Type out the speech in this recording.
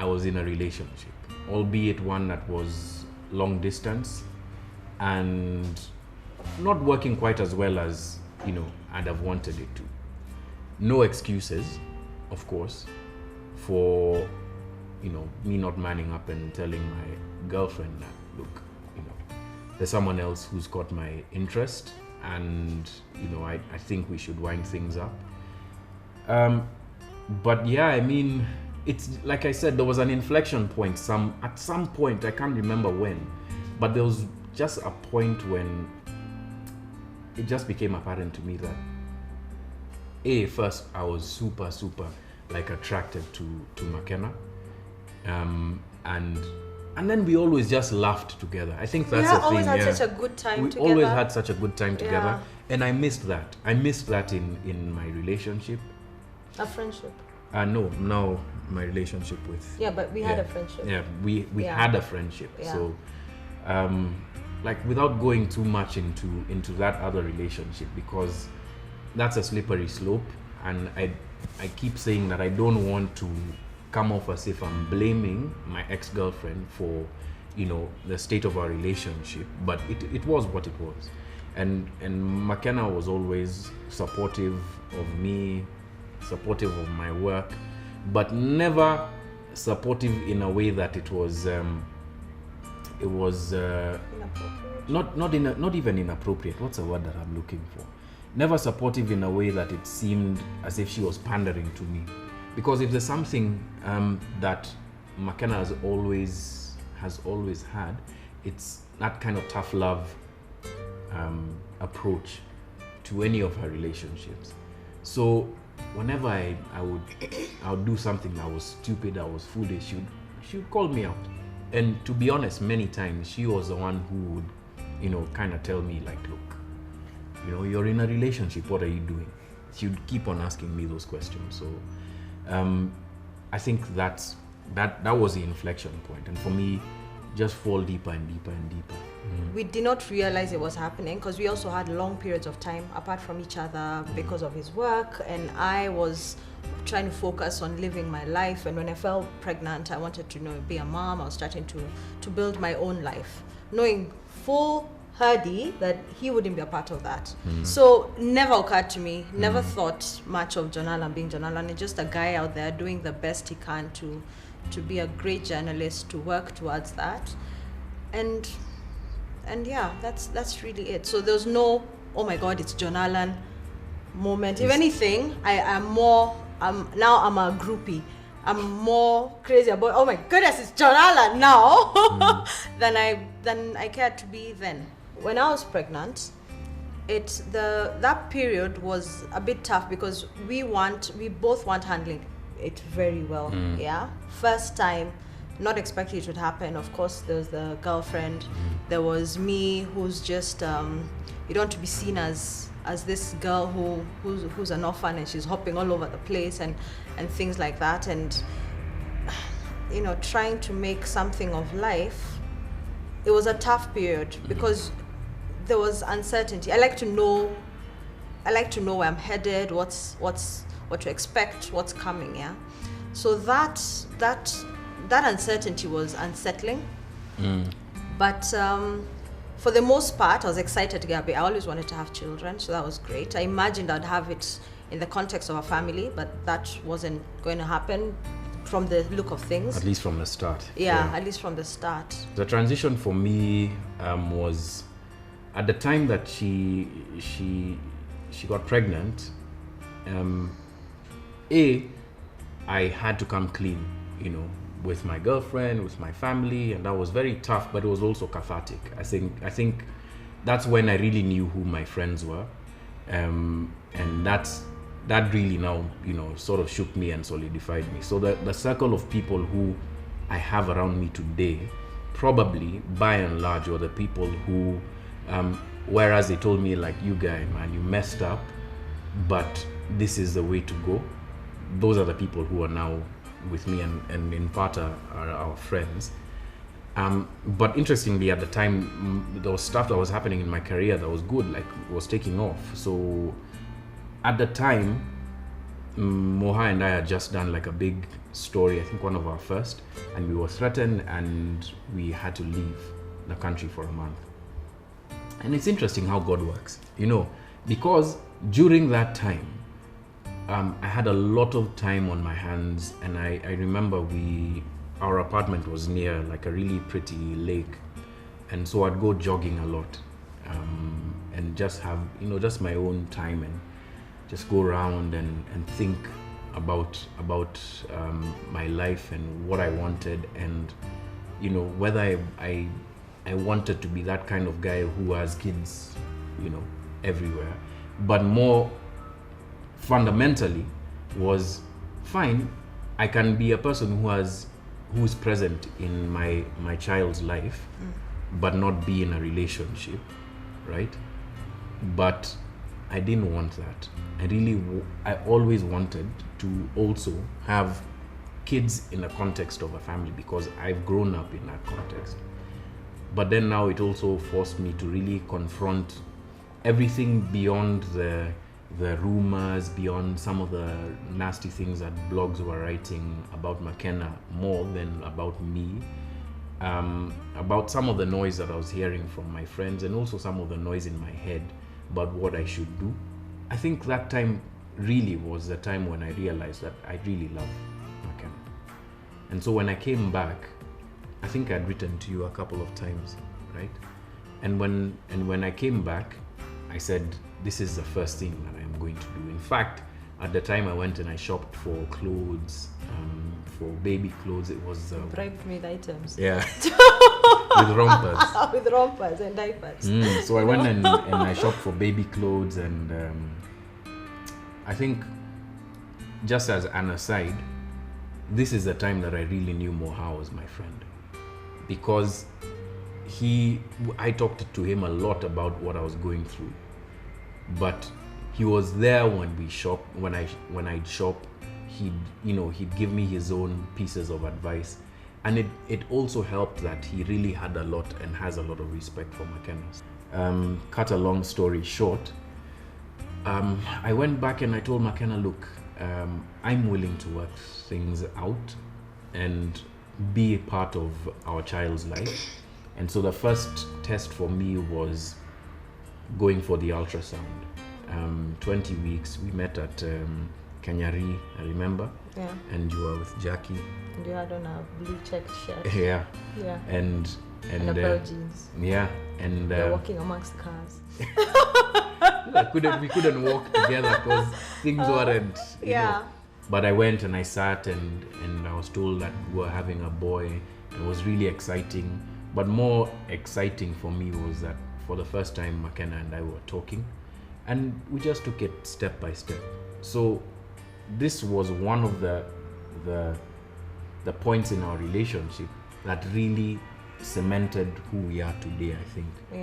I was in a relationship, albeit one that was long distance and not working quite as well as, I'd have wanted it to. No excuses, of course, for, me not manning up and telling my girlfriend that, look, there's someone else who's got my interest, and, I think we should wind things up. But yeah, I mean, it's like I said, there was an inflection point at some point, I can't remember when, but there was just a point when it just became apparent to me that first I was super like attracted to McKenna, and then we always just laughed together. I think that's the thing. Always had such a good time together. We always had such a good time together, and I missed that. I missed that in my relationship. A friendship. No, my relationship with. Yeah, but we had a friendship. Yeah, we had a friendship. Yeah. So, like without going too much into that other relationship, because that's a slippery slope, and I keep saying that I don't want to come off as if I'm blaming my ex-girlfriend for, the state of our relationship, but it was what it was, and McKenna was always supportive of me, supportive of my work, but never supportive in a way that it was not even inappropriate. What's the word that I'm looking for? Never supportive in a way that it seemed as if she was pandering to me. Because if there's something that McKenna has always had, it's that kind of tough love approach to any of her relationships. So whenever I would do something that was stupid, that was foolish, she would call me out. And to be honest, many times she was the one who would, kind of tell me like, look, you're in a relationship, what are you doing? She would keep on asking me those questions. So I think that was the inflection point, and for me, just fall deeper and deeper and deeper. We did not realize it was happening because we also had long periods of time apart from each other because of his work, and I was trying to focus on living my life. And when I fell pregnant, I wanted to be a mom. I was starting to build my own life, knowing full Hardy that he wouldn't be a part of that. So never occurred to me, never thought much of John Allen being John Allen. He's just a guy out there doing the best he can to be a great journalist, to work towards that. And yeah, that's really it. So there's no, oh my God, it's John Allen moment. If anything, I'm a groupie. I'm more crazy about, oh my goodness, it's John Allen now than I cared to be then. When I was pregnant, that period was a bit tough because we both weren't handling it very well. Yeah, first time, not expecting it would happen. Of course, there was the girlfriend. There was me, who's just you don't want to be seen as this girl who's an orphan and she's hopping all over the place and things like that, and trying to make something of life. It was a tough period because there was uncertainty. I like to know where I'm headed, what to expect, what's coming. Yeah, so that uncertainty was unsettling. But for the most part, I was excited to get a baby. I always wanted to have children, so that was great. I imagined I'd have it in the context of a family, but that wasn't going to happen from the look of things. At least from the start. Yeah, at least from the start. The transition for me was at the time that she got pregnant. I had to come clean, with my girlfriend, with my family, and that was very tough, but it was also cathartic. I think that's when I really knew who my friends were, and that really now sort of shook me and solidified me. So the circle of people who I have around me today, probably by and large, were the people who, whereas they told me like, you guy, man, you messed up, but this is the way to go. Those are the people who are now with me and in part are our friends. But interestingly, at the time, there was stuff that was happening in my career that was good, like was taking off. So at the time, Moha and I had just done like a big story, I think one of our first, and we were threatened and we had to leave the country for a month. And it's interesting how God works, because during that time, I had a lot of time on my hands, and I remember our apartment was near like a really pretty lake, and so I'd go jogging a lot, and just have just my own time and just go around and think about my life and what I wanted, and whether I wanted to be that kind of guy who has kids everywhere, but more fundamentally was fine, I can be a person who's present in my child's life, but not be in a relationship, right? But I didn't want that. I always wanted to also have kids in the context of a family, because I've grown up in that context. But then now it also forced me to really confront everything beyond the rumors, beyond some of the nasty things that blogs were writing about McKenna more than about me, about some of the noise that I was hearing from my friends, and also some of the noise in my head about what I should do. I think that time really was the time when I realized that I really love McKenna. And so when I came back, I think I'd written to you a couple of times, right? And when I came back, I said, this is the first thing that I'm going to do. In fact, at the time I went and I shopped for clothes, for baby clothes. It was bribed me with items. Yeah, with rompers. With rompers and diapers. So I went and I shopped for baby clothes, and I think, just as an aside, this is the time that I really knew Moha was my friend, because I talked to him a lot about what I was going through, but he was there when we shop. When I'd shop, he'd give me his own pieces of advice, and it also helped that he really had a lot and has a lot of respect for McKenna. Cut a long story short, I went back and I told McKenna, look, I'm willing to work things out and be a part of our child's life. And so the first test for me was going for the ultrasound. 20 weeks, we met at Kenyari, I remember. Yeah. And you were with Jackie. And you had on a blue checked shirt. Yeah. Yeah. And a pair of jeans. Yeah. And you're walking amongst cars. we couldn't walk together because things weren't. Yeah. But I went and I sat and I was told that we were having a boy. It was really exciting. But more exciting for me was that for the first time, McKenna and I were talking, and we just took it step by step. So this was one of the points in our relationship that really cemented who we are today, I think.